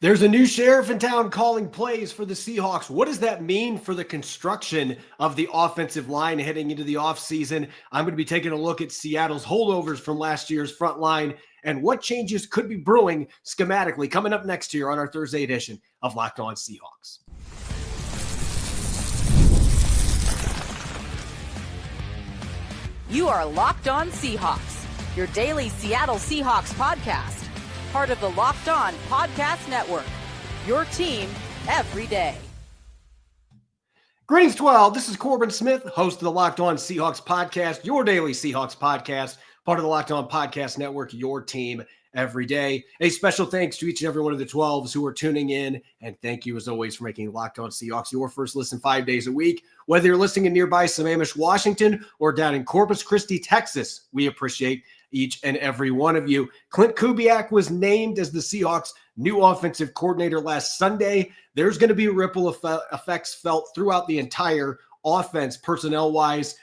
There's a new sheriff in town calling plays for the Seahawks. What does that mean for the construction of the offensive line heading into the offseason? I'm going to be taking a look at Seattle's holdovers from last year's front line and what changes could be brewing schematically coming up next year on our Thursday edition of Locked On Seahawks. You are Locked On Seahawks, your daily Seattle Seahawks podcast. Part of the Locked On Podcast Network, your team every day. Greetings, 12. This is Corbin Smith, host of the Locked On Seahawks podcast, your daily Seahawks podcast, part of the Locked On Podcast Network, your team every day. A special thanks to each and every one of the 12s who are tuning in, and thank you as always for making Locked On Seahawks your first listen 5 days a week. Whether you're listening in nearby Sammamish, Washington, or down in Corpus Christi, Texas, we appreciate each and every one of you. Klint Kubiak was named as the Seahawks' new offensive coordinator last Sunday. There's going to be ripple effects felt throughout the entire offense, personnel-wise,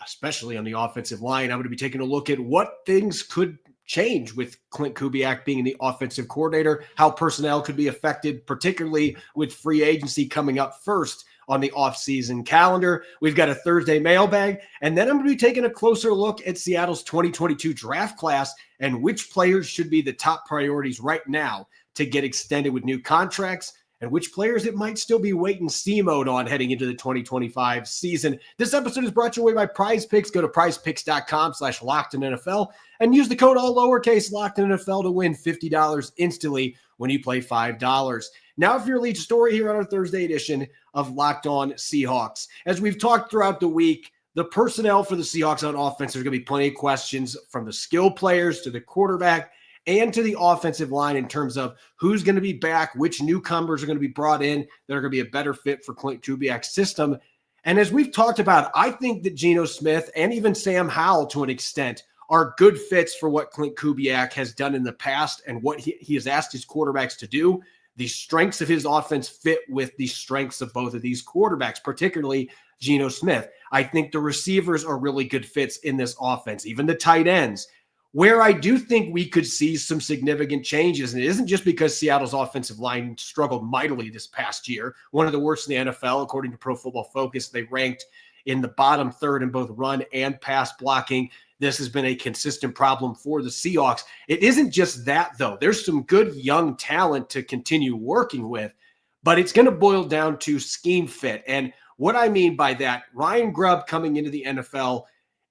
especially on the offensive line. I'm going to be taking a look at what things could change with Klint Kubiak being the offensive coordinator, how personnel could be affected, particularly with free agency coming up first on the offseason calendar. We've got a Thursday mailbag, and then I'm going to be taking a closer look at Seattle's 2022 draft class and which players should be the top priorities right now to get extended with new contracts, and which players it might still be wait-and-see mode on heading into the 2025 season. This episode is brought your way by Prize Picks. Go to prizepicks.com/LockedInNFL and use the code all lowercase LockedInNFL to win $50 instantly when you play $5. Now for your lead story here on our Thursday edition of Locked On Seahawks. As we've talked throughout the week, the personnel for the Seahawks on offense, there's going to be plenty of questions from the skill players to the quarterback and to the offensive line in terms of who's going to be back, which newcomers are going to be brought in that are going to be a better fit for Klint Kubiak's system. And as we've talked about, I think that Geno Smith and even Sam Howell to an extent are good fits for what Klint Kubiak has done in the past and what he has asked his quarterbacks to do. The strengths of his offense fit with the strengths of both of these quarterbacks, particularly Geno Smith. I think the receivers are really good fits in this offense, even the tight ends. Where I do think we could see some significant changes, and it isn't just because Seattle's offensive line struggled mightily this past year, one of the worst in the NFL, according to Pro Football Focus. They ranked in the bottom third in both run and pass blocking. This has been a consistent problem for the Seahawks. It isn't just that, though. There's some good young talent to continue working with, but it's going to boil down to scheme fit. And what I mean by that, Ryan Grubb coming into the NFL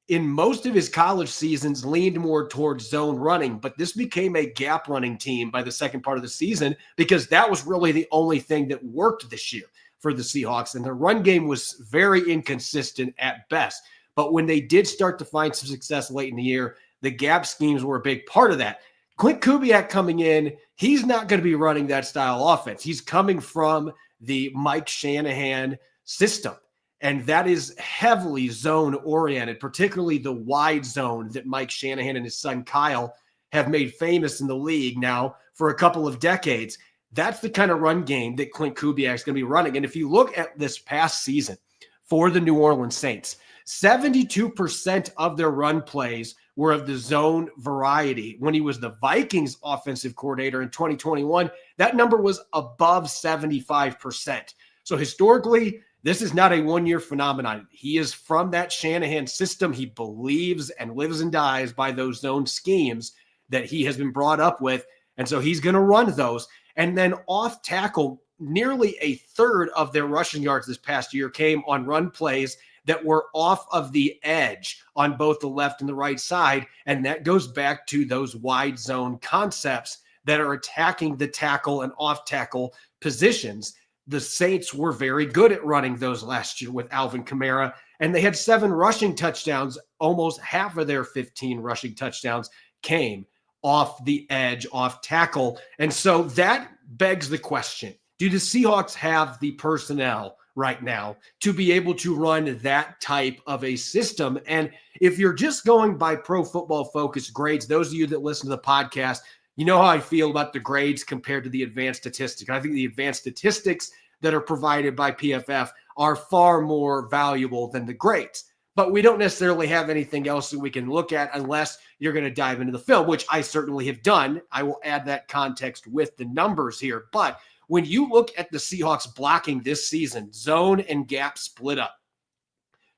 in most of his college seasons leaned more towards zone running, but this became a gap running team by the second part of the season because that was really the only thing that worked this year for the Seahawks. And the run game was very inconsistent at best. But when they did start to find some success late in the year, the gap schemes were a big part of that. Klint Kubiak coming in, he's not going to be running that style offense. He's coming from the Mike Shanahan system, and that is heavily zone-oriented, particularly the wide zone that Mike Shanahan and his son Kyle have made famous in the league now for a couple of decades. That's the kind of run game that Klint Kubiak is going to be running. And if you look at this past season for the New Orleans Saints, 72% of their run plays were of the zone variety. When he was the Vikings offensive coordinator in 2021, that number was above 75%. So historically, this is not a one-year phenomenon. He is from that Shanahan system. He believes and lives and dies by those zone schemes that he has been brought up with. And so he's going to run those. And then off tackle, nearly a third of their rushing yards this past year came on run plays that were off of the edge on both the left and the right side. And that goes back to those wide zone concepts that are attacking the tackle and off tackle positions. The Saints were very good at running those last year with Alvin Kamara, and they had 7 rushing touchdowns. Almost half of their 15 rushing touchdowns came off the edge, off tackle. And so that begs the question, do the Seahawks have the personnel right now to be able to run that type of a system? And if you're just going by Pro Football Focus grades, those of you that listen to the podcast, you know how I feel about the grades compared to the advanced statistics. I think the advanced statistics that are provided by PFF are far more valuable than the grades. but we don't necessarily have anything else that we can look at unless you're going to dive into the film, which I certainly have done. I will add that context with the numbers here. But when you look at the Seahawks blocking this season, zone and gap split up,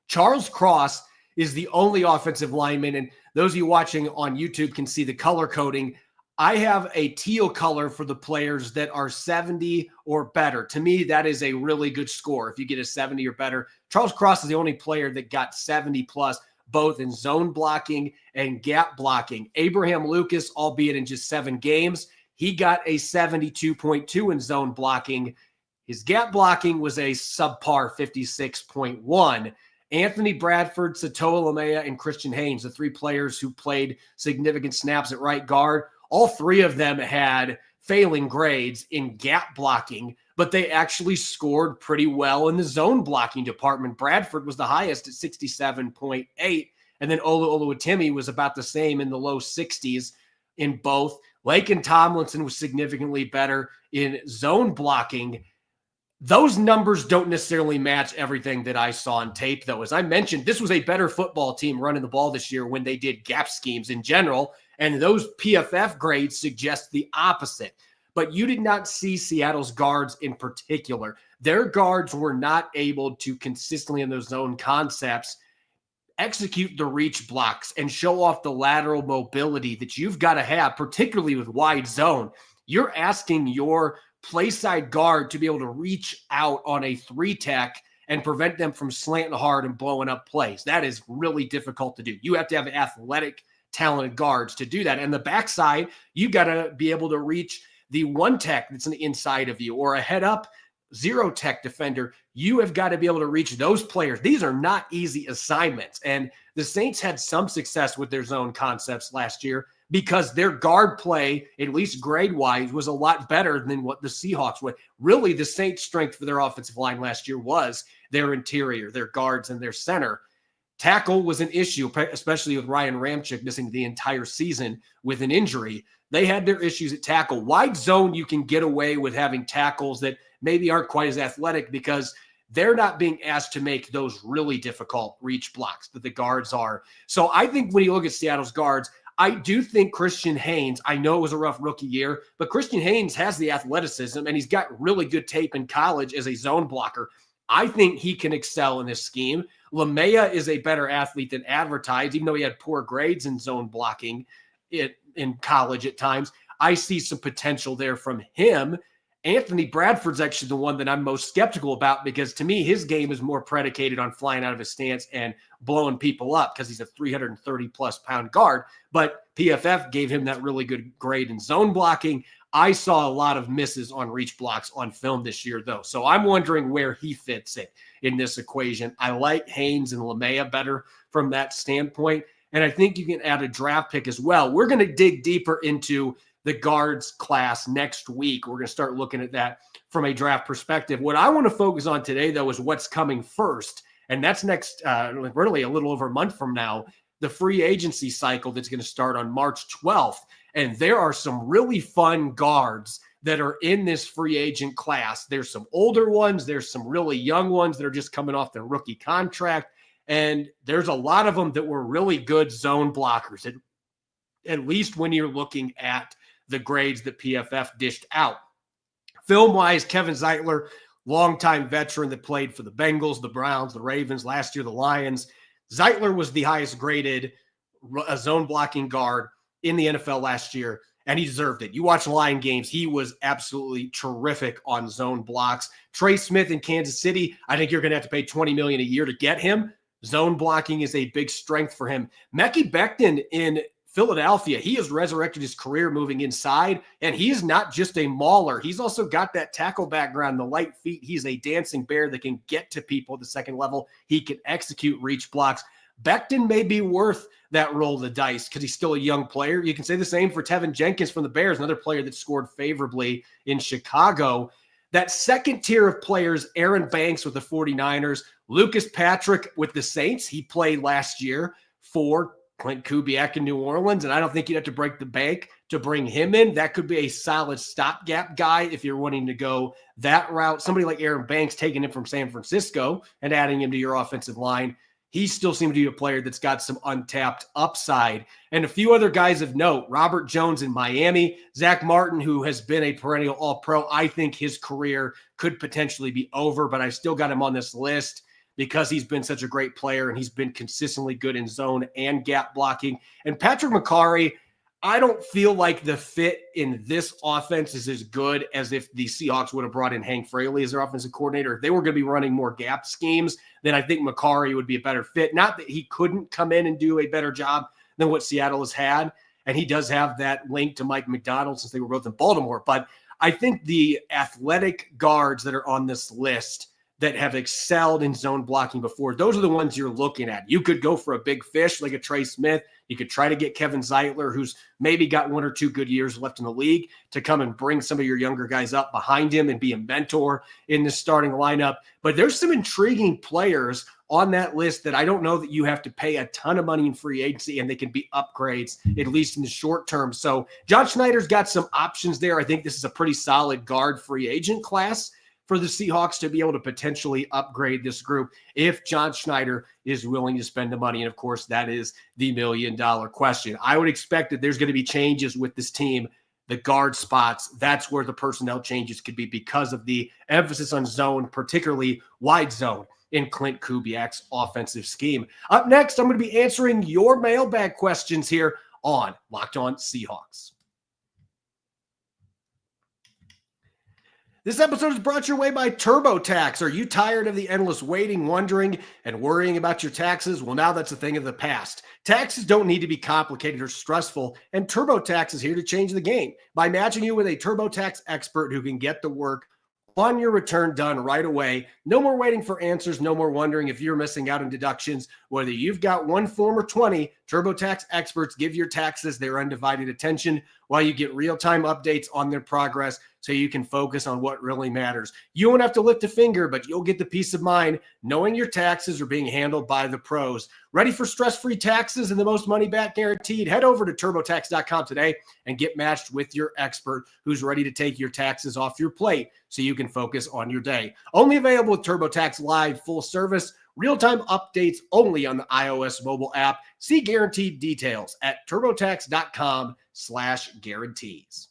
Charles Cross is the only offensive lineman, and those of you watching on YouTube can see the color coding. I have a teal color for the players that are 70 or better. To me, that is a really good score. If you get a 70 or better, Charles Cross is the only player that got 70 plus, both in zone blocking and gap blocking. Abraham Lucas, albeit in just 7 games, he got a 72.2 in zone blocking. His gap blocking was a subpar 56.1. Anthony Bradford, Satoa Lamea, and Christian Haynes, the 3 players who played significant snaps at right guard, all 3 of them had failing grades in gap blocking, but they actually scored pretty well in the zone blocking department. Bradford was the highest at 67.8, and then Olu Oluwatimi was about the same in the low 60s in both. Laken Tomlinson was significantly better in zone blocking. Those numbers don't necessarily match everything that I saw on tape, though. As I mentioned, this was a better football team running the ball this year when they did gap schemes in general, and those PFF grades suggest the opposite. But you did not see Seattle's guards in particular. Their guards were not able to consistently in those zone concepts execute the reach blocks and show off the lateral mobility that you've got to have, particularly with wide zone. You're asking your play side guard to be able to reach out on a 3-tech and prevent them from slanting hard and blowing up plays. That is really difficult to do. You have to have athletic, talented guards to do that. And the backside, you got to be able to reach the 1-tech that's on the inside of you, or a head up 0-tech defender. You have got to be able to reach those players. These are not easy assignments. And the Saints had some success with their zone concepts last year because their guard play, at least grade-wise, was a lot better than what the Seahawks would. Really, the Saints' strength for their offensive line last year was their interior, their guards, and their center. Tackle was an issue, especially with Ryan Ramczyk missing the entire season with an injury. They had their issues at tackle. Wide zone, you can get away with having tackles that maybe aren't quite as athletic because they're not being asked to make those really difficult reach blocks that the guards are. So I think when you look at Seattle's guards, I do think Christian Haynes, I know it was a rough rookie year, but Christian Haynes has the athleticism and he's got really good tape in college as a zone blocker. I think he can excel in this scheme. Lamea is a better athlete than advertised, even though he had poor grades in zone blocking in college at times. I see some potential there from him. Anthony Bradford's actually the one that I'm most skeptical about because to me, his game is more predicated on flying out of his stance and blowing people up because he's a 330-plus pound guard. But PFF gave him that really good grade in zone blocking. I saw a lot of misses on reach blocks on film this year, though. So I'm wondering where he fits in this equation. I like Haynes and Lamea better from that standpoint. And I think you can add a draft pick as well. We're going to dig deeper into the guards class next week. We're going to start looking at that from a draft perspective. What I want to focus on today, though, is what's coming first. And that's next, really a little over a month from now, the free agency cycle that's going to start on March 12th. And there are some really fun guards that are in this free agent class. There's some older ones. There's some really young ones that are just coming off their rookie contract. And there's a lot of them that were really good zone blockers, at least when you're looking at the grades that PFF dished out. Film-wise, Kevin Zeitler, longtime veteran that played for the Bengals, the Browns, the Ravens, last year the Lions. Zeitler was the highest graded zone blocking guard in the NFL last year, and he deserved it. You watch Lion games, he was absolutely terrific on zone blocks. Trey Smith in Kansas City, I think you're going to have to pay $20 million a year to get him. Zone blocking is a big strength for him. Mekhi Becton in Philadelphia, he has resurrected his career moving inside, and he's not just a mauler. He's also got that tackle background, the light feet. He's a dancing bear that can get to people at the second level. He can execute reach blocks. Becton may be worth that roll of the dice because he's still a young player. You can say the same for Tevin Jenkins from the Bears, another player that scored favorably in Chicago. That second tier of players, Aaron Banks with the 49ers, Lucas Patrick with the Saints. He played last year for Klint Kubiak in New Orleans, and I don't think you'd have to break the bank to bring him in. That could be a solid stopgap guy if you're wanting to go that route. Somebody like Aaron Banks taking him from San Francisco and adding him to your offensive line. he still seemed to be a player that's got some untapped upside. And a few other guys of note, Robert Jones in Miami, Zach Martin, who has been a perennial All-Pro. I think his career could potentially be over, but I still got him on this list because he's been such a great player and he's been consistently good in zone and gap blocking. And Patrick McCarry, I don't feel like the fit in this offense is as good as if the Seahawks would have brought in Hank Fraley as their offensive coordinator. If they were going to be running more gap schemes, then I think McCarry would be a better fit. Not that he couldn't come in and do a better job than what Seattle has had. And he does have that link to Mike McDonald since they were both in Baltimore. But I think the athletic guards that are on this list that have excelled in zone blocking before, those are the ones you're looking at. You could go for a big fish like a Trey Smith. You could try to get Kevin Zeitler, who's maybe got 1 or 2 good years left in the league, to come and bring some of your younger guys up behind him and be a mentor in the starting lineup. But there's some intriguing players on that list that I don't know that you have to pay a ton of money in free agency, and they can be upgrades, at least in the short term. So John Schneider's got some options there. I think this is a pretty solid guard free agent class for the Seahawks to be able to potentially upgrade this group if John Schneider is willing to spend the money. And of course, that is the $1 million question. I would expect that there's going to be changes with this team. The guard spots, that's where the personnel changes could be because of the emphasis on zone, particularly wide zone in Klint Kubiak's offensive scheme. Up next, I'm going to be answering your mailbag questions here on Locked On Seahawks. This episode is brought your way by TurboTax. Are you tired of the endless waiting, wondering, and worrying about your taxes? Well, now that's a thing of the past. Taxes don't need to be complicated or stressful, and TurboTax is here to change the game by matching you with a TurboTax expert who can get the work on your return done right away. No more waiting for answers. No more wondering if you're missing out on deductions. Whether you've got one form or 20, TurboTax experts give your taxes their undivided attention while you get real-time updates on their progress so you can focus on what really matters. You won't have to lift a finger, but you'll get the peace of mind knowing your taxes are being handled by the pros. Ready for stress-free taxes and the most money back guaranteed? Head over to TurboTax.com today and get matched with your expert who's ready to take your taxes off your plate so you can focus on your day. Only available with TurboTax Live full service. Real-time updates only on the iOS mobile app. See guaranteed details at TurboTax.com/guarantees.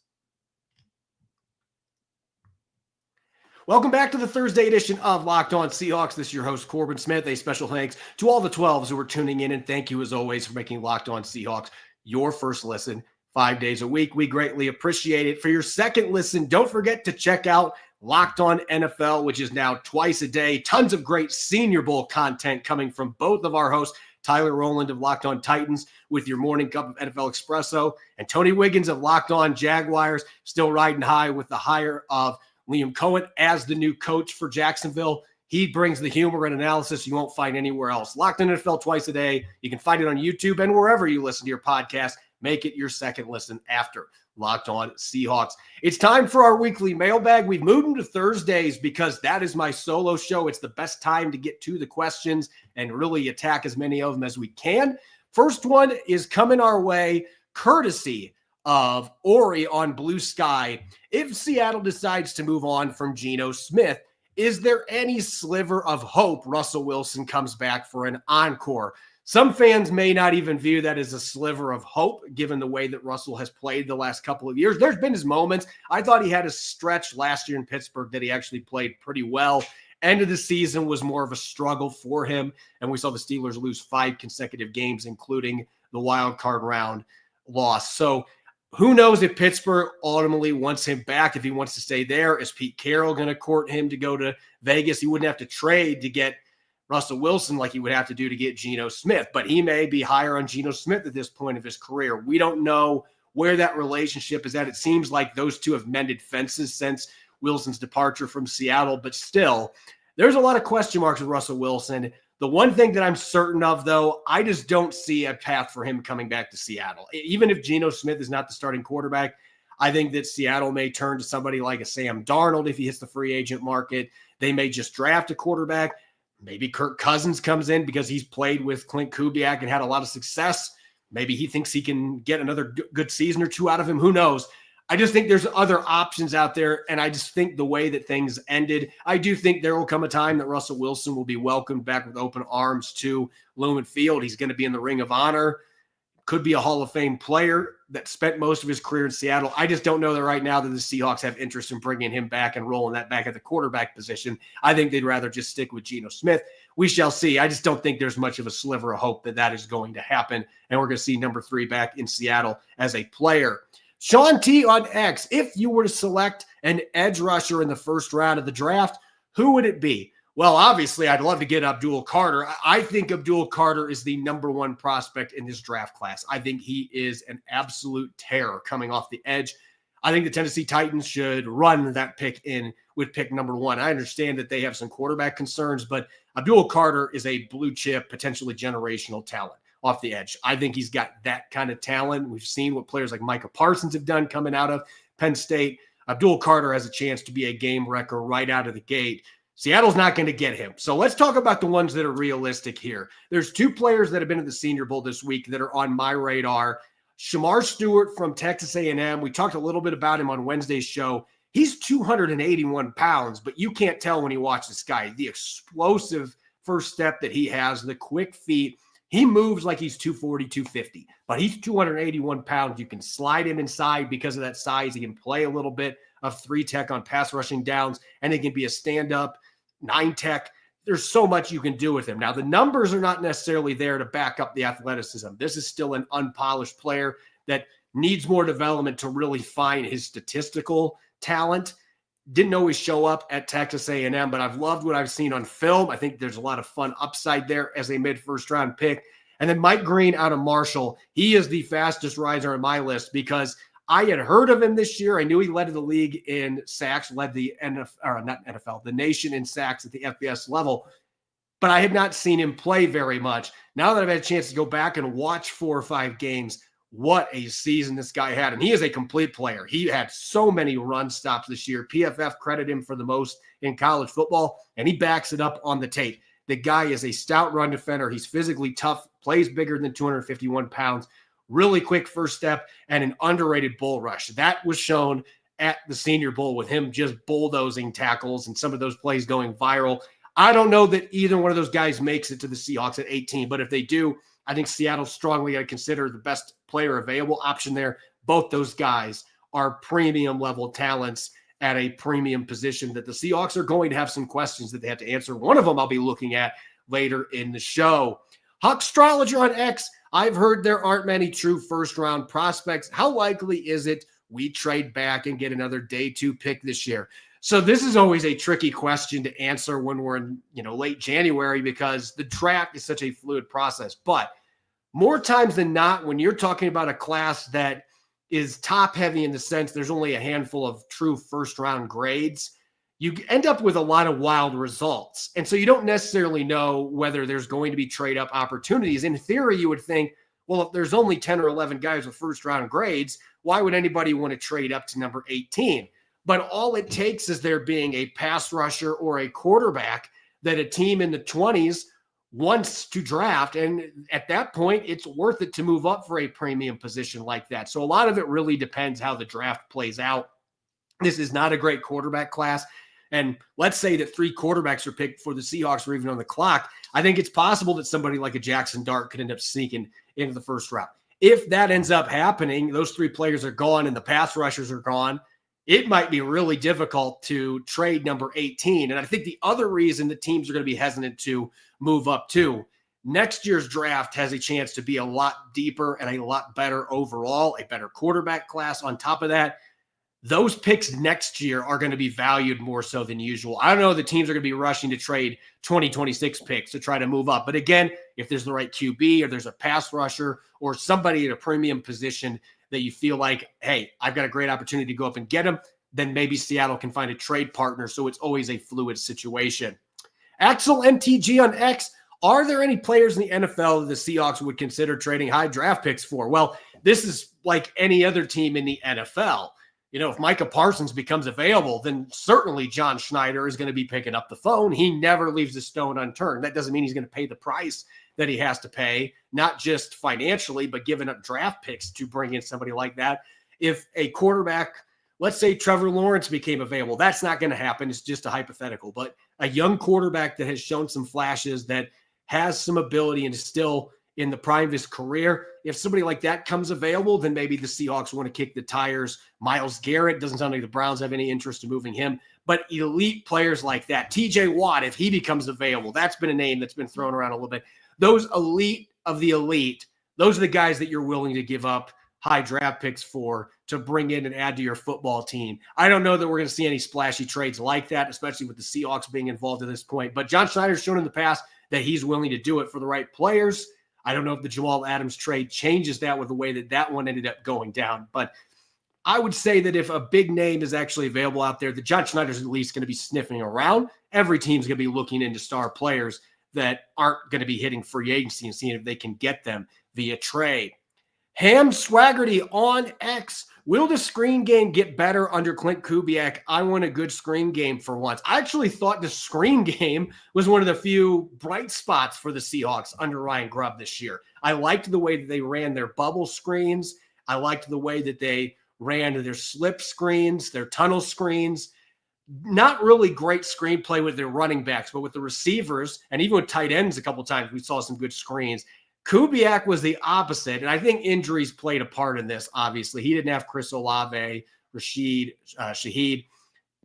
Welcome back to the Thursday edition of Locked On Seahawks. This is your host, Corbin Smith. A special thanks to all the 12s who are tuning in, and thank you as always for making Locked On Seahawks your first listen 5 days a week. We greatly appreciate it. For your second listen, don't forget to check out Locked On NFL, which is now twice a day. Tons of great Senior Bowl content coming from both of our hosts, Tyler Rowland of Locked On Titans with your morning cup of NFL Espresso, and Tony Wiggins of Locked On Jaguars, still riding high with the hire of Liam Cohen as the new coach for Jacksonville. He brings the humor and analysis you won't find anywhere else. Locked On NFL twice a day. You can find it on YouTube and wherever you listen to your podcast. Make it your second listen after Locked On Seahawks. It's time for our weekly mailbag. We've moved them to Thursdays because that is my solo show. It's the best time to get to the questions and really attack as many of them as we can. First one is coming our way, courtesy of Ori on Blue Sky. If Seattle decides to move on from Geno Smith, is there any sliver of hope Russell Wilson comes back for an encore? Some fans may not even view that as a sliver of hope, given the way that Russell has played the last couple of years. There's been his moments. I thought he had a stretch last year in Pittsburgh that he actually played pretty well. End of the season was more of a struggle for him, and we saw the Steelers lose 5 consecutive games, including the wild card round loss. So who knows if Pittsburgh ultimately wants him back, if he wants to stay there. Is Pete Carroll going to court him to go to Vegas? He wouldn't have to trade to get Russell Wilson like he would have to do to get Geno Smith, but he may be higher on Geno Smith at this point of his career. We don't know where that relationship is at. It seems like those two have mended fences since Wilson's departure from Seattle, but still, there's a lot of question marks with Russell Wilson. The one thing that I'm certain of, though, I just don't see a path for him coming back to Seattle. Even if Geno Smith is not the starting quarterback, I think that Seattle may turn to somebody like a Sam Darnold if he hits the free agent market. They may just draft a quarterback. Maybe Kirk Cousins comes in because he's played with Klint Kubiak and had a lot of success. Maybe he thinks he can get another good season or two out of him. Who knows? I just think there's other options out there, and I just think the way that things ended, I do think there will come a time that Russell Wilson will be welcomed back with open arms to Lumen Field. He's going to be in the Ring of Honor. Could be a Hall of Fame player that spent most of his career in Seattle. I just don't know that right now that the Seahawks have interest in bringing him back and rolling that back at the quarterback position. I think they'd rather just stick with Geno Smith. We shall see. I just don't think there's much of a sliver of hope that that is going to happen, and we're going to see number 3 back in Seattle as a player. Sean T on X, if you were to select an edge rusher in the first round of the draft, who would it be? Well, obviously, I'd love to get Abdul Carter. I think Abdul Carter is the number 1 prospect in this draft class. I think he is an absolute terror coming off the edge. I think the Tennessee Titans should run that pick in with pick number 1. I understand that they have some quarterback concerns, but Abdul Carter is a blue chip, potentially generational talent off the edge. I think he's got that kind of talent. We've seen what players like Micah Parsons have done coming out of Penn State. Abdul Carter has a chance to be a game wrecker right out of the gate. Seattle's not going to get him. So let's talk about the ones that are realistic here. There's 2 players that have been at the Senior Bowl this week that are on my radar. Shamar Stewart from Texas A&M. We talked a little bit about him on Wednesday's show. He's 281 pounds, but you can't tell when you watch this guy. The explosive first step that he has, the quick feet. He moves like he's 240, 250, but he's 281 pounds. You can slide him inside because of that size. He can play a little bit of 3-tech on pass rushing downs, and he can be a stand-up 9-tech. There's so much you can do with him. Now, the numbers are not necessarily there to back up the athleticism. This is still an unpolished player that needs more development to really find his statistical talent. Didn't always show up at Texas A&M, but I've loved what I've seen on film. I think there's a lot of fun upside there as a mid-first round pick. And then Mike Green out of Marshall. He is the fastest riser on my list because I had heard of him this year. I knew he led the league in sacks, led the the nation in sacks at the FBS level, but I had not seen him play very much. Now that I've had a chance to go back and watch 4 or 5 games, what a season this guy had. And he is a complete player. He had so many run stops this year. PFF credited him for the most in college football, and he backs it up on the tape. The guy is a stout run defender. He's physically tough, plays bigger than 251 pounds, really quick first step, and an underrated bull rush. That was shown at the Senior Bowl with him just bulldozing tackles and some of those plays going viral. I don't know that either one of those guys makes it to the Seahawks at 18, but if they do, I think Seattle's strongly going to consider the best player available option there. Both those guys are premium level talents at a premium position that the Seahawks are going to have some questions that they have to answer. One of them I'll be looking at later in the show. Huckstrologer on X. I've heard there aren't many true first-round prospects. How likely is it we trade back and get another day 2 pick this year? So this is always a tricky question to answer when we're in, late January because the draft is such a fluid process. But more times than not, when you're talking about a class that is top-heavy in the sense there's only a handful of true first-round grades, you end up with a lot of wild results. And so you don't necessarily know whether there's going to be trade-up opportunities. In theory, you would think, well, if there's only 10 or 11 guys with first-round grades, why would anybody want to trade up to number 18? But all it takes is there being a pass rusher or a quarterback that a team in the 20s wants to draft. And at that point, it's worth it to move up for a premium position like that. So a lot of it really depends how the draft plays out. This is not a great quarterback class. And let's say that 3 quarterbacks are picked for the Seahawks or even on the clock. I think it's possible that somebody like a Jackson Dart could end up sneaking into the first round. If that ends up happening, those 3 players are gone and the pass rushers are gone, it might be really difficult to trade number 18. And I think the other reason that teams are going to be hesitant to move up too, next year's draft has a chance to be a lot deeper and a lot better overall, a better quarterback class. On top of that, those picks next year are going to be valued more so than usual. I don't know the teams are going to be rushing to trade 2026 picks to try to move up. But again, if there's the right QB or there's a pass rusher or somebody in a premium position that you feel like, hey, I've got a great opportunity to go up and get him, then maybe Seattle can find a trade partner. So it's always a fluid situation. Axel MTG on X. Are there any players in the NFL that the Seahawks would consider trading high draft picks for? Well, this is like any other team in the NFL. If Micah Parsons becomes available, then certainly John Schneider is going to be picking up the phone. He never leaves a stone unturned. That doesn't mean he's going to pay the price that he has to pay, not just financially, but giving up draft picks to bring in somebody like that. if a quarterback, let's say Trevor Lawrence became available, that's not going to happen. It's just a hypothetical, but a young quarterback that has shown some flashes, that has some ability and is still in the prime of his career. If somebody like that comes available, then maybe the Seahawks want to kick the tires. Myles Garrett, doesn't sound like the Browns have any interest in moving him, but elite players like that, TJ Watt, if he becomes available, that's been a name that's been thrown around a little bit. Those elite of the elite, those are the guys that you're willing to give up high draft picks for to bring in and add to your football team. I don't know that we're going to see any splashy trades like that, especially with the Seahawks being involved at this point, but John Schneider's shown in the past that he's willing to do it for the right players. I don't know if the Jamal Adams trade changes that with the way that that one ended up going down. But I would say that if a big name is actually available out there, that John Schneider's at least going to be sniffing around. Every team's going to be looking into star players that aren't going to be hitting free agency and seeing if they can get them via trade. Ham Swaggerty on X. Will the screen game get better under Klint Kubiak? I want a good screen game for once. I actually thought the screen game was one of the few bright spots for the Seahawks under Ryan Grubb this year. I liked the way that they ran their bubble screens. I liked the way that they ran their slip screens, their tunnel screens. Not really great screenplay with their running backs, but with the receivers and even with tight ends a couple times, we saw some good screens. Kubiak was the opposite, and I think injuries played a part in this, obviously. He didn't have Chris Olave, Rashid Shaheed,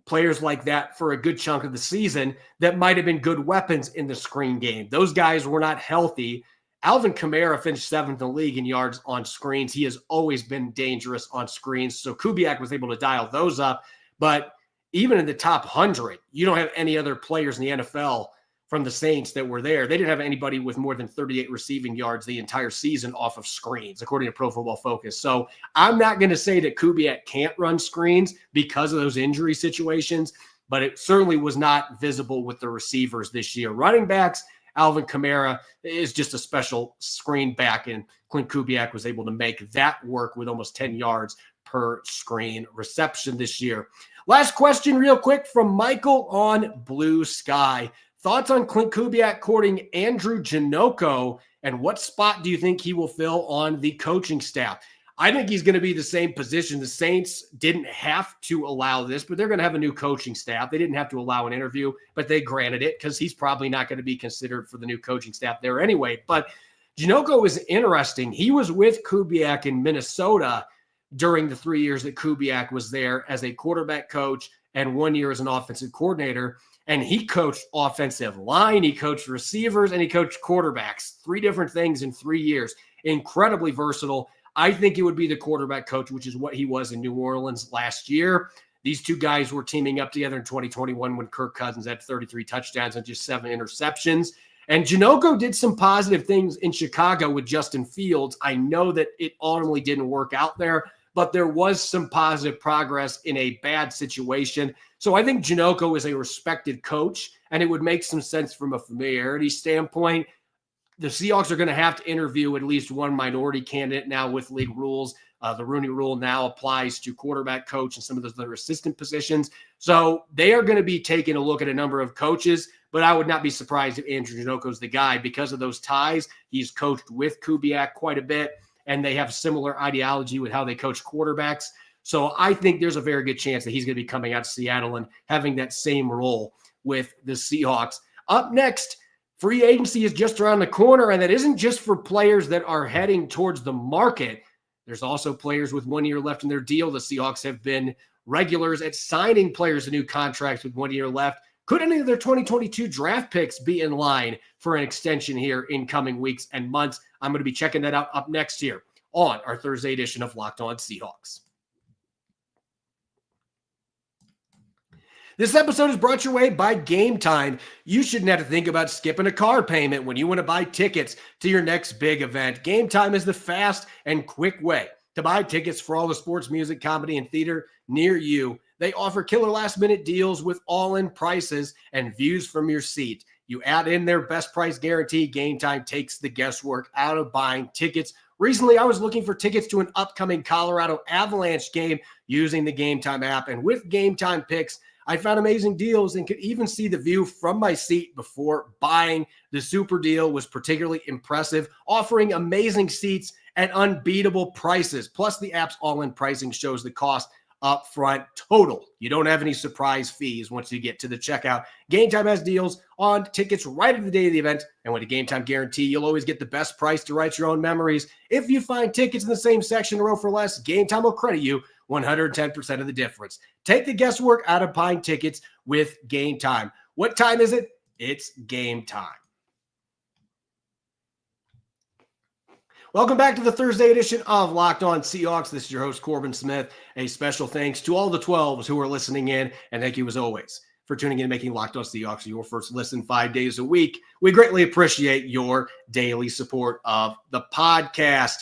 players like that for a good chunk of the season that might have been good weapons in the screen game. Those guys were not healthy. Alvin Kamara finished 7th in the league in yards on screens. He has always been dangerous on screens, so Kubiak was able to dial those up. But even in the top 100, you don't have any other players in the NFL from the Saints that were there. They didn't have anybody with more than 38 receiving yards the entire season off of screens, according to Pro Football Focus. So I'm not going to say that Kubiak can't run screens because of those injury situations, but it certainly was not visible with the receivers this year. Running backs, Alvin Kamara is just a special screen back, and Klint Kubiak was able to make that work with almost 10 yards per screen reception this year. Last question real quick from Michael on Blue Sky. Thoughts on Klint Kubiak courting Andrew Janocko, and what spot do you think he will fill on the coaching staff? I think he's going to be the same position. The Saints didn't have to allow this, but they're going to have a new coaching staff. They didn't have to allow an interview, but they granted it because he's probably not going to be considered for the new coaching staff there anyway. But Janocko is interesting. He was with Kubiak in Minnesota during the 3 years that Kubiak was there as a quarterback coach and 1 year as an offensive coordinator. And he coached offensive line, he coached receivers, and he coached quarterbacks. 3 different things in 3 years. Incredibly versatile. I think it would be the quarterback coach, which is what he was in New Orleans last year. These two guys were teaming up together in 2021 when Kirk Cousins had 33 touchdowns and just 7 interceptions. And Janocko did some positive things in Chicago with Justin Fields. I know that it ultimately didn't work out there, but there was some positive progress in a bad situation. So I think Janocko is a respected coach, and it would make some sense from a familiarity standpoint. The Seahawks are going to have to interview at least one minority candidate now with league rules. The Rooney Rule now applies to quarterback coach and some of those other assistant positions. So they are going to be taking a look at a number of coaches, but I would not be surprised if Andrew Janocko is the guy because of those ties. He's coached with Kubiak quite a bit, and they have similar ideology with how they coach quarterbacks. So I think there's a very good chance that he's going to be coming out to Seattle and having that same role with the Seahawks. Up next, free agency is just around the corner, and that isn't just for players that are heading towards the market. There's also players with 1 year left in their deal. The Seahawks have been regulars at signing players to new contracts with 1 year left. Could any of their 2022 draft picks be in line for an extension here in coming weeks and months? I'm going to be checking that out up next here on our Thursday edition of Locked On Seahawks. This episode is brought your way by Game Time. You shouldn't have to think about skipping a car payment when you want to buy tickets to your next big event. Game Time is the fast and quick way to buy tickets for all the sports, music, comedy, and theater near you. They offer killer last-minute deals with all-in prices and views from your seat. You add in their best price guarantee, Game Time takes the guesswork out of buying tickets. Recently, I was looking for tickets to an upcoming Colorado Avalanche game using the Game Time app, and with Game Time picks, I found amazing deals and could even see the view from my seat before buying. The super deal was particularly impressive, offering amazing seats at unbeatable prices. Plus, the app's all-in pricing shows the cost upfront total. You don't have any surprise fees once you get to the checkout. Game Time has deals on tickets right at the day of the event, and with a Game Time guarantee, you'll always get the best price to write your own memories. If you find tickets in the same section in a row for less, Game Time will credit you 110% of the difference. Take the guesswork out of buying tickets with Game Time. What time is it? It's game time. Welcome back to the Thursday edition of Locked On Seahawks. This is your host, Corbin Smith. A special thanks to all the 12s who are listening in, and thank you as always for tuning in and making Locked On Seahawks your first listen 5 days a week. We greatly appreciate your daily support of the podcast.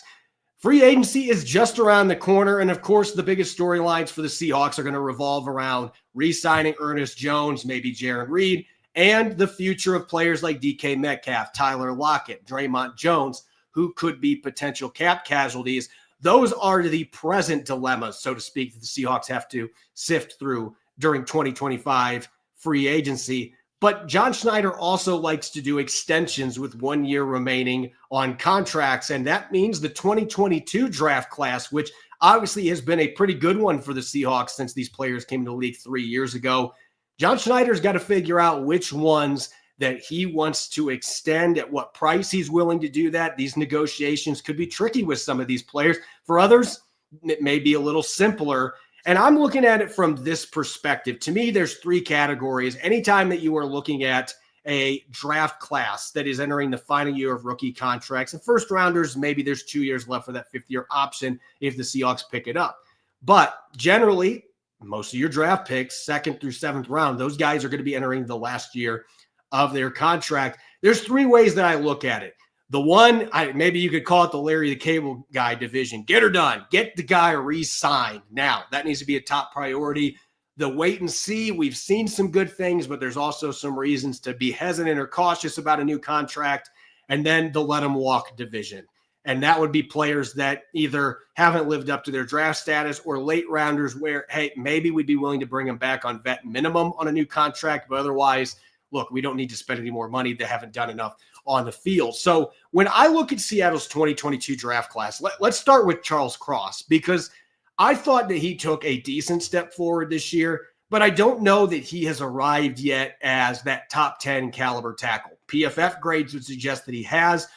Free agency is just around the corner, and of course, the biggest storylines for the Seahawks are going to revolve around re-signing Ernest Jones, maybe Jaron Reed, and the future of players like DK Metcalf, Tyler Lockett, Draymond Jones, who could be potential cap casualties. Those are the present dilemmas, so to speak, that the Seahawks have to sift through during 2025 free agency. But John Schneider also likes to do extensions with 1 year remaining on contracts, and that means the 2022 draft class, which obviously has been a pretty good one for the Seahawks since these players came into the league 3 years ago. John Schneider's got to figure out which ones that he wants to extend, at what price he's willing to do that. These negotiations could be tricky with some of these players. For others, it may be a little simpler. And I'm looking at it from this perspective. To me, there's three categories. Anytime that you are looking at a draft class that is entering the final year of rookie contracts, and first rounders, maybe there's 2 years left for that fifth year option if the Seahawks pick it up. But generally, most of your draft picks, second through seventh round, those guys are going to be entering the last year of their contract. There's three ways that I look at it. The one, maybe you could call it the Larry the Cable Guy division. Get her done. Get the guy re-signed now. That needs to be a top priority. The wait and see, we've seen some good things, but there's also some reasons to be hesitant or cautious about a new contract. And then the let them walk division. And that would be players that either haven't lived up to their draft status or late rounders where, hey, maybe we'd be willing to bring them back on vet minimum on a new contract, but otherwise, look, we don't need to spend any more money. They haven't done enough on the field. So when I look at Seattle's 2022 draft class, let's start with Charles Cross, because I thought that he took a decent step forward this year, but I don't know that he has arrived yet as that top 10 caliber tackle. PFF grades would suggest that he has.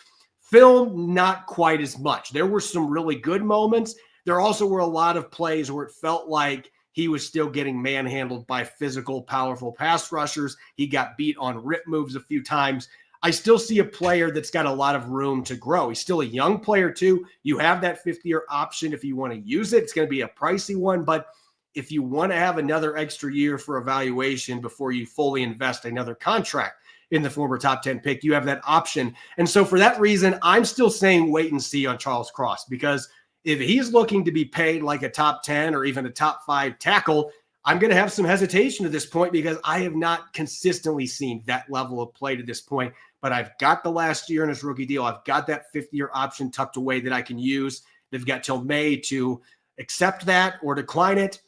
Film, not quite as much. There were some really good moments. There also were a lot of plays where it felt like he was still getting manhandled by physical, powerful pass rushers. He got beat on rip moves a few times. I still see a player that's got a lot of room to grow. He's still a young player too. You have that fifth-year option if you want to use it. It's going to be a pricey one, but if you want to have another extra year for evaluation before you fully invest another contract in the former top 10 pick, you have that option. And so for that reason, I'm still saying wait and see on Charles Cross, because if he's looking to be paid like a top 10 or even a top 5 tackle, I'm going to have some hesitation at this point because I have not consistently seen that level of play to this point. But I've got the last year in his rookie deal. I've got that fifth-year option tucked away that I can use. They've got till May to accept that or decline it.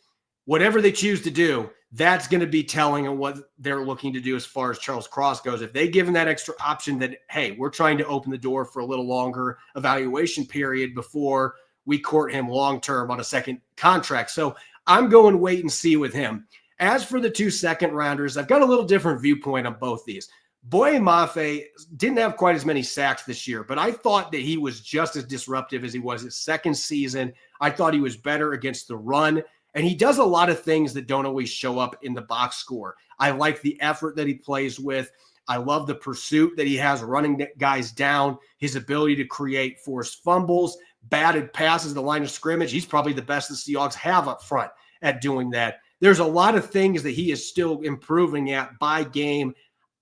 Whatever they choose to do, that's going to be telling on what they're looking to do as far as Charles Cross goes. If they give him that extra option that, hey, we're trying to open the door for a little longer evaluation period before we court him long-term on a second contract. So I'm going wait and see with him. As for the 2 second rounders, I've got a little different viewpoint on both these. Boye Mafe didn't have quite as many sacks this year, but I thought that he was just as disruptive as he was his second season. I thought he was better against the run, and he does a lot of things that don't always show up in the box score. I like the effort that he plays with. I love the pursuit that he has running guys down, his ability to create forced fumbles, batted passes at the line of scrimmage. He's probably the best the Seahawks have up front at doing that. There's a lot of things that he is still improving at by game.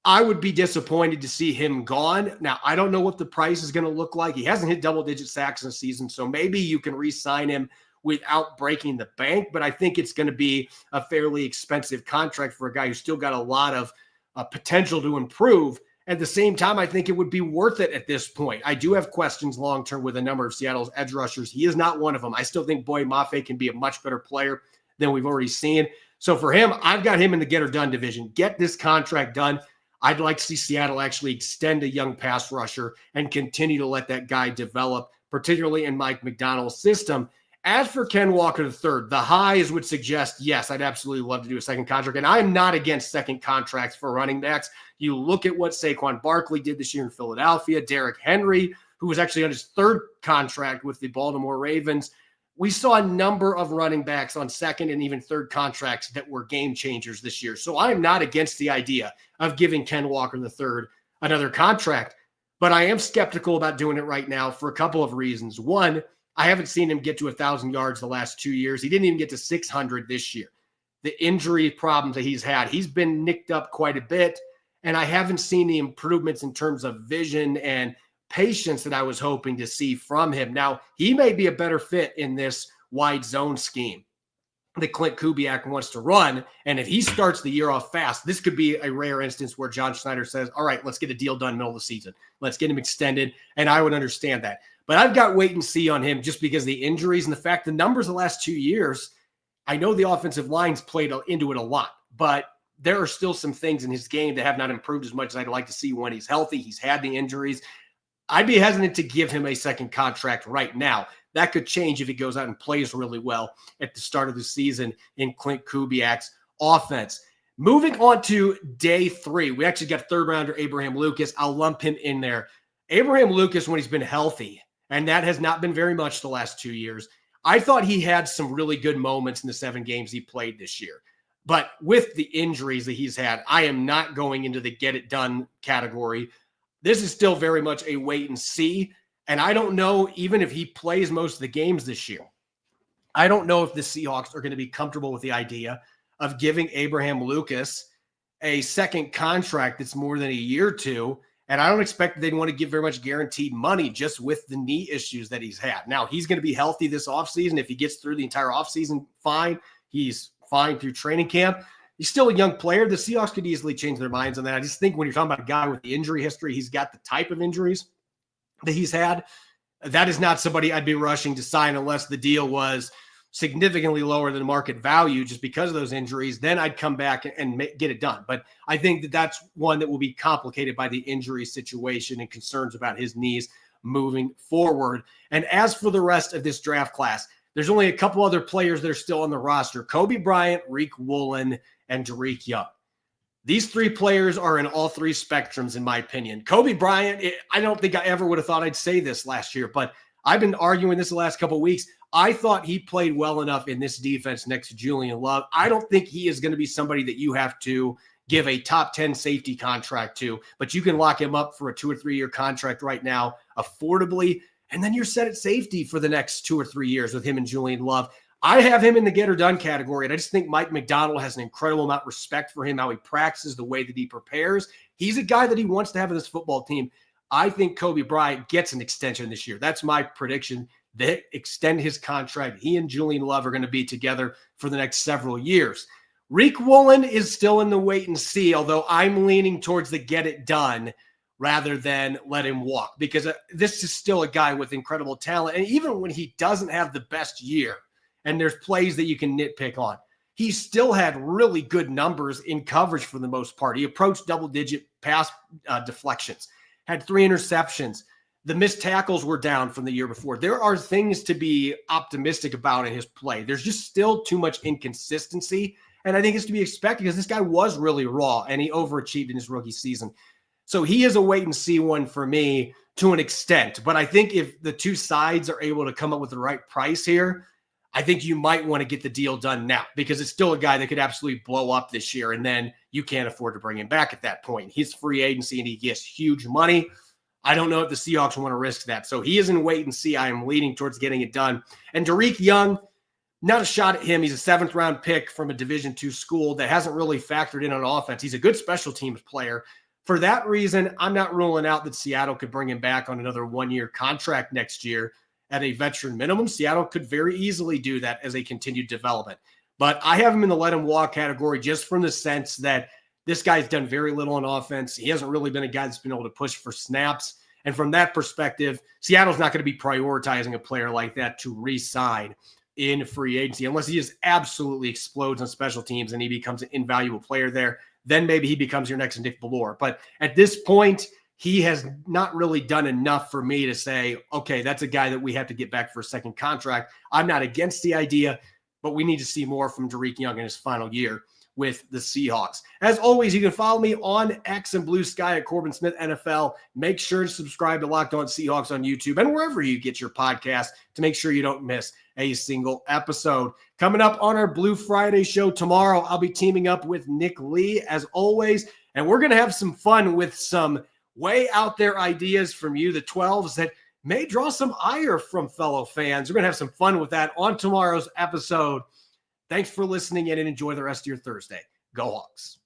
I would be disappointed to see him gone. Now, I don't know what the price is going to look like. He hasn't hit double-digit sacks in a season, so maybe you can re-sign him without breaking the bank, but I think it's going to be a fairly expensive contract for a guy who's still got a lot of potential to improve. At the same time, I think it would be worth it at this point. I do have questions long-term with a number of Seattle's edge rushers. He is not one of them. I still think Boye Mafe can be a much better player than we've already seen. So for him, I've got him in the get-her-done division. Get this contract done. I'd like to see Seattle actually extend a young pass rusher and continue to let that guy develop particularly in Mike Macdonald's system. As for Ken Walker III, the highs would suggest, yes, I'd absolutely love to do a second contract. And I'm not against second contracts for running backs. You look at what Saquon Barkley did this year in Philadelphia, Derrick Henry, who was actually on his third contract with the Baltimore Ravens. We saw a number of running backs on second and even third contracts that were game changers this year. So I'm not against the idea of giving Ken Walker III another contract, but I am skeptical about doing it right now for a couple of reasons. One, I haven't seen him get to 1,000 yards the last 2 years. He didn't even get to 600 this year. The injury problems that he's had, he's been nicked up quite a bit, and I haven't seen the improvements in terms of vision and patience that I was hoping to see from him. Now, he may be a better fit in this wide zone scheme that Klint Kubiak wants to run, and if he starts the year off fast, this could be a rare instance where John Schneider says, all right, let's get a deal done middle of the season. Let's get him extended, and I would understand that. But I've got wait and see on him just because of the injuries and the fact the numbers the last 2 years, I know the offensive line's played into it a lot, but there are still some things in his game that have not improved as much as I'd like to see when he's healthy. He's had the injuries. I'd be hesitant to give him a second contract right now. That could change if he goes out and plays really well at the start of the season in Klint Kubiak's offense. Moving on to day 3, we actually got third rounder Abraham Lucas. I'll lump him in there. Abraham Lucas, when he's been healthy, and that has not been very much the last 2 years, I thought he had some really good moments in the 7 games he played this year. But with the injuries that he's had, I am not going into the get it done category. This is still very much a wait and see. And I don't know, even if he plays most of the games this year, I don't know if the Seahawks are going to be comfortable with the idea of giving Abraham Lucas a second contract that's more than a year or two. And I don't expect that they'd want to give very much guaranteed money just with the knee issues that he's had. Now, he's going to be healthy this offseason. If he gets through the entire offseason, fine. He's fine through training camp. He's still a young player. The Seahawks could easily change their minds on that. I just think when you're talking about a guy with the injury history, he's got the type of injuries that he's had. That is not somebody I'd be rushing to sign unless the deal was significantly lower than market value just because of those injuries. Then I'd come back and get it done. But I think that that's one that will be complicated by the injury situation and concerns about his knees moving forward. And as for the rest of this draft class, there's only a couple other players that are still on the roster: Kobe Bryant, Riq Woolen, and Derek Young. These 3 players are in all 3 spectrums, in my opinion. Kobe Bryant, I don't think I ever would have thought I'd say this last year, but I've been arguing this the last couple of weeks. I thought he played well enough in this defense next to Julian Love. I don't think he is going to be somebody that you have to give a top 10 safety contract to, but you can lock him up for a 2 or 3 year contract right now affordably, and then you're set at safety for the next 2 or 3 years with him and Julian Love. I have him in the get or done category, and I just think Mike Macdonald has an incredible amount of respect for him, how he practices, the way that he prepares. He's a guy that he wants to have in this football team. I think Kobe Bryant gets an extension this year. That's my prediction. They extend his contract. He and Julian Love are going to be together for the next several years. Riq Woolen is still in the wait and see, although I'm leaning towards the get it done rather than let him walk, because this is still a guy with incredible talent. And even when he doesn't have the best year, and there's plays that you can nitpick on, he still had really good numbers in coverage for the most part. He approached double-digit pass deflections, had 3 interceptions. The missed tackles were down from the year before. There are things to be optimistic about in his play. There's just still too much inconsistency, and I think it's to be expected because this guy was really raw, and he overachieved in his rookie season. So he is a wait-and-see one for me to an extent. But I think if the 2 sides are able to come up with the right price here, I think you might want to get the deal done now, because it's still a guy that could absolutely blow up this year, and then you can't afford to bring him back at that point. He's free agency, and he gets huge money. I don't know if the Seahawks want to risk that. So he is in wait and see. I am leaning towards getting it done. And Derek Young, not a shot at him. He's a 7th-round pick from a Division II school that hasn't really factored in on offense. He's a good special teams player. For that reason, I'm not ruling out that Seattle could bring him back on another 1-year contract next year at a veteran minimum. Seattle could very easily do that as a continued development. But I have him in the let him walk category just from the sense that this guy's done very little on offense. He hasn't really been a guy that's been able to push for snaps. And from that perspective, Seattle's not going to be prioritizing a player like that to re-sign in free agency unless he just absolutely explodes on special teams and he becomes an invaluable player there. Then maybe he becomes your next Nick Bellore. But at this point, he has not really done enough for me to say, okay, that's a guy that we have to get back for a second contract. I'm not against the idea, but we need to see more from Derek Young in his final year with the Seahawks. As always, you can follow me on X and Blue Sky at Corbin Smith NFL. Make sure to subscribe to Locked On Seahawks on YouTube and wherever you get your podcast to make sure you don't miss a single episode. Coming up on our Blue Friday show tomorrow, I'll be teaming up with Nick Lee as always, and we're going to have some fun with some way out there ideas from you, the 12s, that may draw some ire from fellow fans. We're going to have some fun with that on tomorrow's episode. Thanks for listening in and enjoy the rest of your Thursday. Go Hawks.